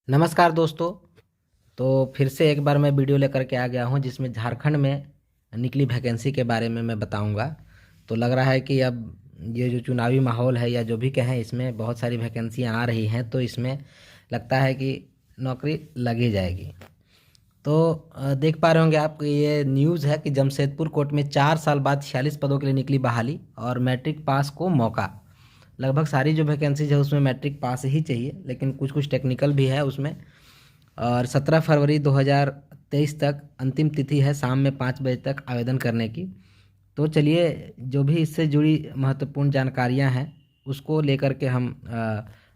नमस्कार दोस्तों। तो फिर से एक बार मैं वीडियो लेकर के आ गया हूं जिसमें झारखंड में निकली वैकेंसी के बारे में मैं बताऊंगा। तो लग रहा है कि अब ये जो चुनावी माहौल है या जो भी कहें, इसमें बहुत सारी वैकेंसियां आ रही हैं, तो इसमें लगता है कि नौकरी लगी जाएगी। तो देख पा रहे होंगे आप कि ये न्यूज़ है कि जमशेदपुर कोर्ट में 4 साल बाद 46 पदों के लिए निकली बहाली और मैट्रिक पास को मौका। लगभग सारी जो वैकेंसीज है उसमें मैट्रिक पास ही चाहिए, लेकिन कुछ कुछ टेक्निकल भी है उसमें। और 17 फरवरी 2023 तक अंतिम तिथि है, शाम में 5 बजे तक आवेदन करने की। तो चलिए, जो भी इससे जुड़ी महत्वपूर्ण जानकारियां हैं उसको लेकर के हम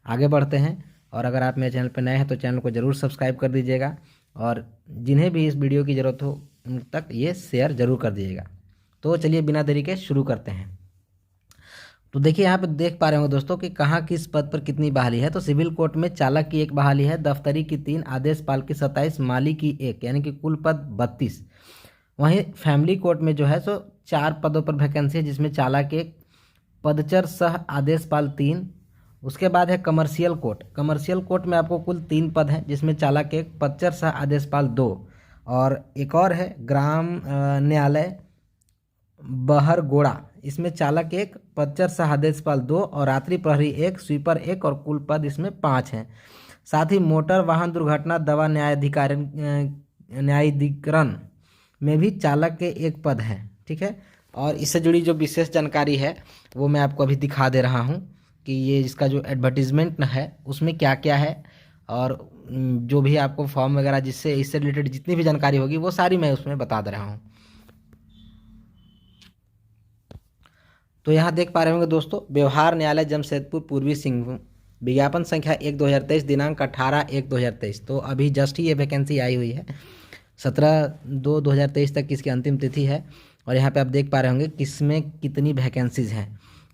आगे बढ़ते हैं। और अगर आप मेरे चैनल पर नए हैं तो चैनल को ज़रूर सब्सक्राइब कर दीजिएगा, और जिन्हें भी इस वीडियो की ज़रूरत हो उन तक ये शेयर ज़रूर कर दीजिएगा। तो चलिए बिना देरी के शुरू करते हैं। तो देखिए, यहाँ पे देख पा रहे होंगे दोस्तों कि कहाँ किस पद पर कितनी बहाली है। तो सिविल कोर्ट में चालक की 1 बहाली है, दफ्तरी की 3, आदेशपाल की 27, माली की 1, यानी कि कुल पद 32। वहीं फैमिली कोर्ट में जो है सो 4 पदों पर वैकेंसी है, जिसमें चालक 1, पदचर सह आदेशपाल 3। उसके बाद है कमर्शियल कोर्ट। कमर्शियल कोर्ट में आपको कुल 3 पद हैं, जिसमें चालक 1, पदचर सह आदेशपाल 2। और एक और है ग्राम न्यायालय बहरगोड़ा। इसमें चालक 1, पदचर सह आदेशपाल 2 और रात्रि प्रहरी 1, स्वीपर 1 और कुल पद इसमें 5 हैं। साथ ही मोटर वाहन दुर्घटना दवा न्यायाधिकरण में भी चालक के 1 पद हैं। ठीक है। और इससे जुड़ी जो विशेष जानकारी है वो मैं आपको अभी दिखा दे रहा हूँ कि ये इसका जो एडवर्टीजमेंट है उसमें क्या क्या है। और जो भी आपको फॉर्म वगैरह जिससे इससे रिलेटेड जितनी भी जानकारी होगी वो सारी मैं उसमें बता दे रहा हूँ। तो यहाँ देख पा रहे होंगे दोस्तों, व्यवहार न्यायालय जमशेदपुर पूर्वी सिंहभूम, विज्ञापन संख्या 1/2023, दिनांक 18/1/2023। तो अभी जस्ट ही ये वैकेंसी आई हुई है। 17/2/2023 तक इसकी अंतिम तिथि है। और यहाँ पे आप देख पा रहे होंगे किसमें कितनी वैकेंसीज हैं।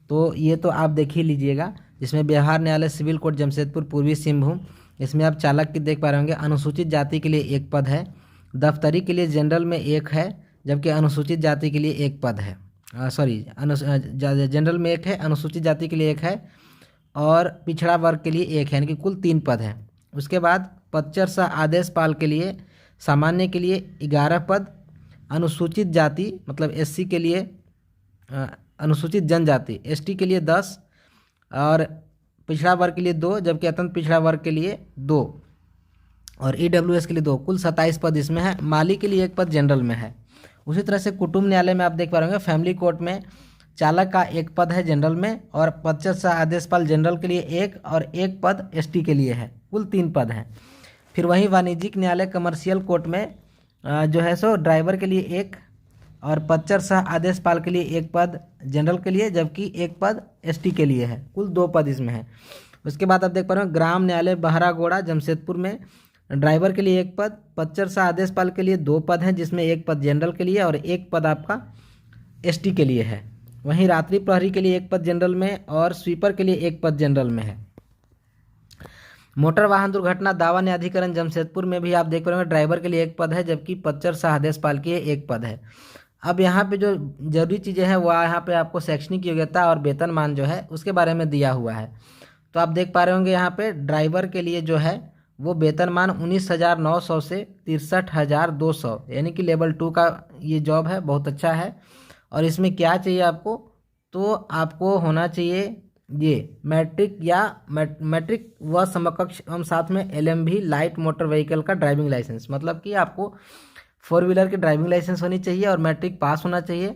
तो ये तो आप देख ही लीजिएगा। जिसमें व्यवहार न्यायालय सिविल कोर्ट जमशेदपुर पूर्वी सिंहभूम, इसमें आप चालक की देख पा रहे होंगे। अनुसूचित जाति के लिए 1 पद है, दफ्तरी के लिए जनरल में 1 है, जबकि अनुसूचित जाति के लिए 1 पद है। सॉरी, जनरल में 1 है, अनुसूचित जाति के लिए 1 है और पिछड़ा वर्ग के लिए 1 है, यानी कि कुल 3 पद हैं। उसके बाद पदचर सह आदेशपाल के लिए सामान्य के लिए 11 पद, अनुसूचित जाति मतलब एससी के लिए, अनुसूचित जनजाति एसटी के लिए 10 और पिछड़ा वर्ग के लिए 2, जबकि अत्यंत पिछड़ा वर्ग के लिए 2 और ईडब्ल्यूएस के लिए 2। कुल 27 पद इसमें है। माली के लिए 1 पद जनरल में है। उसी तरह से कुटुंब न्यायालय में आप देख पा रहे होंगे, फैमिली कोर्ट में चालक का 1 पद है जनरल में, और पदचर सह आदेशपाल जनरल के लिए 1 और 1 पद एसटी के लिए है। कुल 3 पद हैं। फिर वहीं वाणिज्यिक न्यायालय कमर्शियल कोर्ट में जो है सो ड्राइवर के लिए 1 और पदचर सह आदेशपाल के लिए 1 पद जनरल के लिए, जबकि 1 पद एसटी के लिए है। कुल 2 पद इसमें है। उसके बाद आप देख पा रहे हो ग्राम न्यायालय बहरागोड़ा जमशेदपुर में ड्राइवर के लिए 1 पद, पदचर सह आदेशपाल के लिए 2 पद हैं, जिसमें 1 पद जनरल के लिए और 1 पद आपका एसटी के लिए है। वहीं रात्रि प्रहरी के लिए 1 पद जनरल में और स्वीपर के लिए 1 पद जनरल में है। मोटर वाहन दुर्घटना दावा न्यायाधिकरण जमशेदपुर में भी आप देख रहे होंगे ड्राइवर के लिए 1 पद है, जबकि पदचर सह आदेशपाल के लिए 1 पद है। अब यहाँ पे जो जरूरी चीज़ें हैं वो यहाँ पे आपको शैक्षणिक योग्यता और वेतनमान जो है उसके बारे में दिया हुआ है। तो आप देख पा रहे होंगे यहाँ पे ड्राइवर के लिए जो है वो वेतनमान 19,900 से 63,200, यानी कि लेवल 2 का ये जॉब है। बहुत अच्छा है। और इसमें क्या चाहिए आपको, तो आपको होना चाहिए ये मैट्रिक या मैट्रिक व समकक्ष एवं साथ में एलएमवी लाइट मोटर व्हीकल का ड्राइविंग लाइसेंस, मतलब कि आपको 4 व्हीलर की ड्राइविंग लाइसेंस होनी चाहिए और मैट्रिक पास होना चाहिए।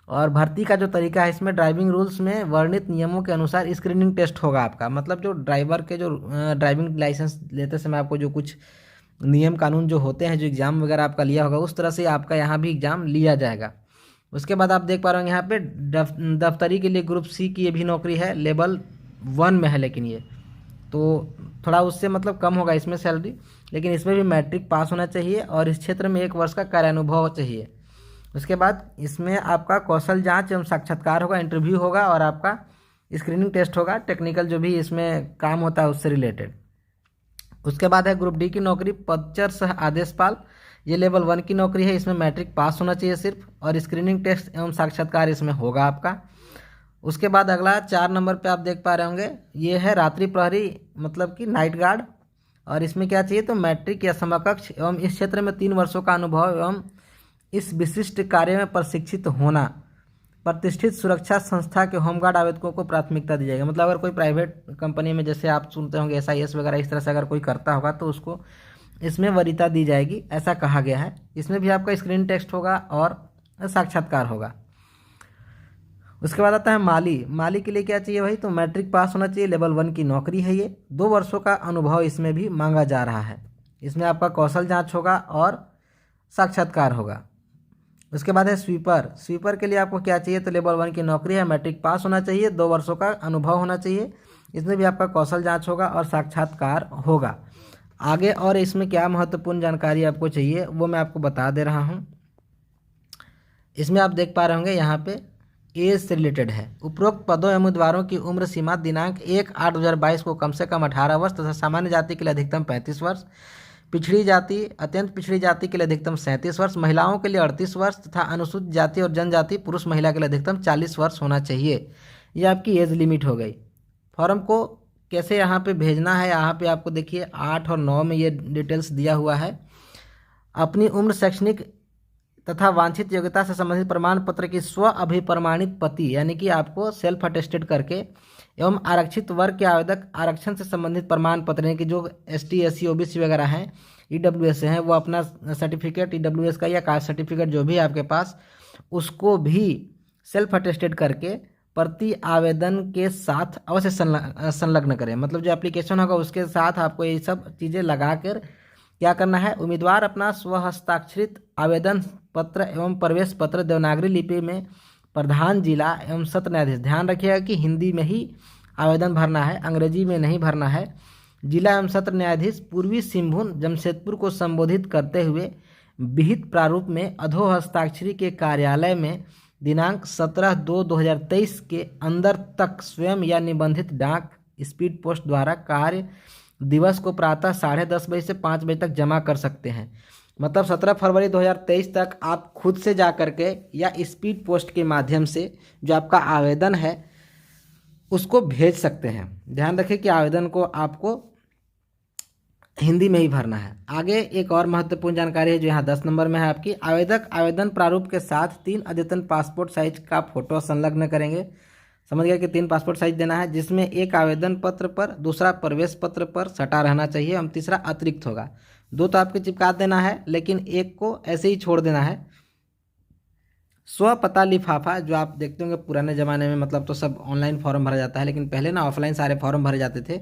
और भर्ती का जो तरीका है, इसमें ड्राइविंग रूल्स में वर्णित नियमों के अनुसार स्क्रीनिंग टेस्ट होगा आपका। मतलब जो ड्राइवर के जो ड्राइविंग लाइसेंस लेते समय आपको जो कुछ नियम कानून जो होते हैं, जो एग्ज़ाम वगैरह आपका लिया होगा, उस तरह से आपका यहाँ भी एग्ज़ाम लिया जाएगा। उसके बाद आप देख पा रहे होंगे यहाँ पे दफ्तरी के लिए ग्रुप सी की ये भी नौकरी है, लेवल 1 में है, लेकिन ये तो थोड़ा उससे मतलब कम होगा इसमें सैलरी, लेकिन इसमें भी मैट्रिक पास होना चाहिए और इस क्षेत्र में 1 वर्ष का कार्यानुभव चाहिए। उसके बाद इसमें आपका कौशल जांच एवं साक्षात्कार होगा, इंटरव्यू होगा और आपका स्क्रीनिंग टेस्ट होगा, टेक्निकल जो भी इसमें काम होता है उससे रिलेटेड। उसके बाद है ग्रुप डी की नौकरी, पदचर सह आदेशपाल, ये लेवल 1 की नौकरी है। इसमें मैट्रिक पास होना चाहिए सिर्फ, और स्क्रीनिंग टेस्ट एवं साक्षात्कार इसमें होगा आपका। उसके बाद अगला 4 नंबर पे आप देख पा रहे होंगे, ये है रात्रि प्रहरी, मतलब कि नाइट गार्ड। और इसमें क्या चाहिए, तो मैट्रिक या समकक्ष एवं इस क्षेत्र में 3 वर्षों का अनुभव एवं इस विशिष्ट कार्य में प्रशिक्षित होना। प्रतिष्ठित सुरक्षा संस्था के होमगार्ड आवेदकों को प्राथमिकता दी जाएगी। मतलब अगर कोई प्राइवेट कंपनी में, जैसे आप सुनते होंगे SIS वगैरह, इस तरह से अगर कोई करता होगा तो उसको इसमें वरीयता दी जाएगी, ऐसा कहा गया है। इसमें भी आपका स्क्रीन टेस्ट होगा और साक्षात्कार होगा। उसके बाद आता है माली के लिए क्या चाहिए भाई, तो मैट्रिक पास होना चाहिए, लेवल 1 की नौकरी है ये, 2 वर्षों का अनुभव इसमें भी मांगा जा रहा है। इसमें आपका कौशल जांच होगा और साक्षात्कार होगा। उसके बाद है स्वीपर के लिए आपको क्या चाहिए, तो लेवल 1 की नौकरी है, मैट्रिक पास होना चाहिए, 2 वर्षों का अनुभव होना चाहिए। इसमें भी आपका कौशल जांच होगा और साक्षात्कार होगा। आगे और इसमें क्या महत्वपूर्ण जानकारी आपको चाहिए वो मैं आपको बता दे रहा हूँ। इसमें आप देख पा रहे होंगे यहाँ पे एज से रिलेटेड है। उपरोक्त पदों एवं उम्मीदवारों की उम्र सीमा दिनांक 1/8/2022 को कम से कम 18 वर्ष तथा सामान्य जाति के लिए अधिकतम 35 वर्ष, पिछड़ी जाति अत्यंत पिछड़ी जाति के लिए अधिकतम 37 वर्ष, महिलाओं के लिए 38 वर्ष तथा अनुसूचित जाति और जनजाति पुरुष महिला के लिए अधिकतम 40 वर्ष होना चाहिए। ये आपकी एज लिमिट हो गई। फॉर्म को कैसे यहाँ पे भेजना है, यहाँ पे आपको देखिए 8 और 9 में ये डिटेल्स दिया हुआ है। अपनी उम्र, शैक्षणिक तथा वांछित योग्यता से संबंधित प्रमाण पत्र की स्व अभिप्रमाणित प्रति, यानी कि आपको सेल्फ अटेस्टेड करके, एवं आरक्षित वर्ग के आवेदक आरक्षण से संबंधित प्रमाण पत्र, यानी कि जो ST SC OBC वगैरह हैं, EWS हैं, वो अपना सर्टिफिकेट EWS का या कास्ट सर्टिफिकेट जो भी आपके पास, उसको भी सेल्फ अटेस्टेड करके प्रति आवेदन के साथ अवश्य संलग्न करें। मतलब जो एप्लीकेशन होगा उसके साथ आपको ये सब चीज़ें लगा कर क्या करना है, उम्मीदवार अपना स्वहस्ताक्षरित आवेदन पत्र एवं प्रवेश पत्र देवनागरी लिपि में प्रधान जिला एवं सत्र न्यायाधीश, ध्यान रखिएगा कि हिंदी में ही आवेदन भरना है, अंग्रेजी में नहीं भरना है, जिला एवं सत्र न्यायाधीश पूर्वी सिंहभूम जमशेदपुर को संबोधित करते हुए विहित प्रारूप में अधो हस्ताक्षरी के कार्यालय में दिनांक 17/2/2023 के अंदर तक स्वयं या निबंधित डाक स्पीड पोस्ट द्वारा कार्य दिवस को प्रातः 10:30 बजे से 5 बजे तक जमा कर सकते हैं। मतलब 17 फरवरी 2023 तक आप खुद से जा करके या स्पीड पोस्ट के माध्यम से जो आपका आवेदन है उसको भेज सकते हैं। ध्यान रखें कि आवेदन को आपको हिंदी में ही भरना है। आगे एक और महत्वपूर्ण जानकारी है जो यहाँ 10 नंबर में है आपकी। आवेदक आवेदन प्रारूप के साथ 3 अद्यतन पासपोर्ट साइज का फोटो संलग्न करेंगे। समझ गया कि 3 पासपोर्ट साइज देना है, जिसमें एक आवेदन पत्र पर, दूसरा प्रवेश पत्र पर सटा रहना चाहिए और तीसरा अतिरिक्त होगा। 2 तो आपके चिपका देना है, लेकिन एक को ऐसे ही छोड़ देना है। स्वपता लिफाफा जो आप देखते होंगे पुराने ज़माने में, मतलब तो सब ऑनलाइन फॉर्म भरा जाता है, लेकिन पहले ना ऑफलाइन सारे फॉर्म भरे जाते थे,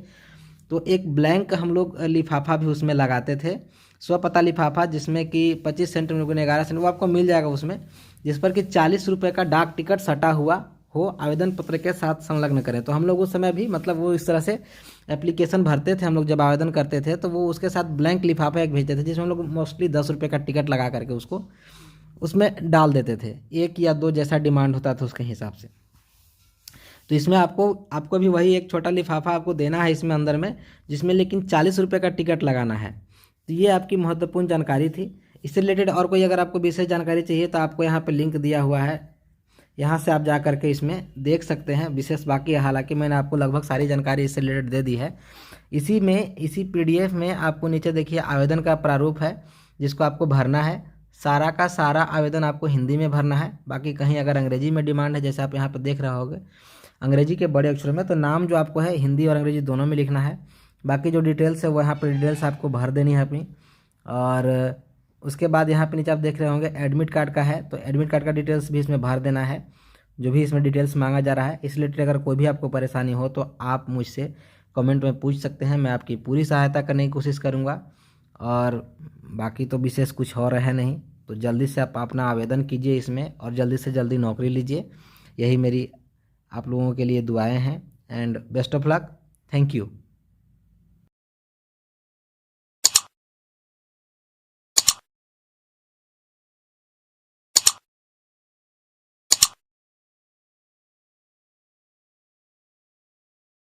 तो एक ब्लैंक हम लोग लिफाफा भी उसमें लगाते थे, स्वपता लिफाफा, जिसमें कि 25 सेंटीमीटर 11 सेंटीमीटर वो आपको मिल जाएगा उसमें, जिस पर कि 40 रुपये का डाक टिकट सटा हुआ हो, आवेदन पत्र के साथ संलग्न करें। तो हम लोग उस समय भी मतलब वो इस तरह से एप्लीकेशन भरते थे, हम लोग जब आवेदन करते थे तो वो उसके साथ ब्लैंक लिफाफा एक भेजते थे, जिसमें हम लोग मोस्टली 10 रुपये का टिकट लगा करके उसको उसमें डाल देते थे, 1 या 2 जैसा डिमांड होता था उसके हिसाब से। तो इसमें आपको भी वही एक छोटा लिफाफा आपको देना है इसमें अंदर में, जिसमें लेकिन 40 रुपये का टिकट लगाना है। तो ये आपकी महत्वपूर्ण जानकारी थी। इससे रिलेटेड और कोई अगर आपको विशेष जानकारी चाहिए तो आपको यहाँ पे लिंक दिया हुआ है, यहाँ से आप जा करके इसमें देख सकते हैं विशेष। बाकी हालांकि मैंने आपको लगभग सारी जानकारी इससे रिलेटेड दे दी है। इसी PDF में आपको नीचे देखिए आवेदन का प्रारूप है, जिसको आपको भरना है। सारा का सारा आवेदन आपको हिंदी में भरना है। बाकी कहीं अगर अंग्रेजी में डिमांड है, जैसे आप यहाँ पर देख रहे होंगे अंग्रेजी के बड़े अक्षरों में, तो नाम जो आपको है हिंदी और अंग्रेजी दोनों में लिखना है। बाकी जो डिटेल्स है वो यहाँ पर डिटेल्स आपको भर देनी है अपनी। और उसके बाद यहाँ पे नीचे आप देख रहे होंगे एडमिट कार्ड का है, तो एडमिट कार्ड का डिटेल्स भी इसमें भर देना है, जो भी इसमें डिटेल्स मांगा जा रहा है। इस रिलेटेड अगर कोई भी आपको परेशानी हो तो आप मुझसे कमेंट में पूछ सकते हैं, मैं आपकी पूरी सहायता करने की कोशिश करूँगा। और बाकी तो विशेष कुछ और है नहीं, तो जल्दी से आप अपना आवेदन कीजिए इसमें और जल्दी से जल्दी नौकरी लीजिए। यही मेरी आप लोगों के लिए दुआएँ हैं। And best of luck. Thank you.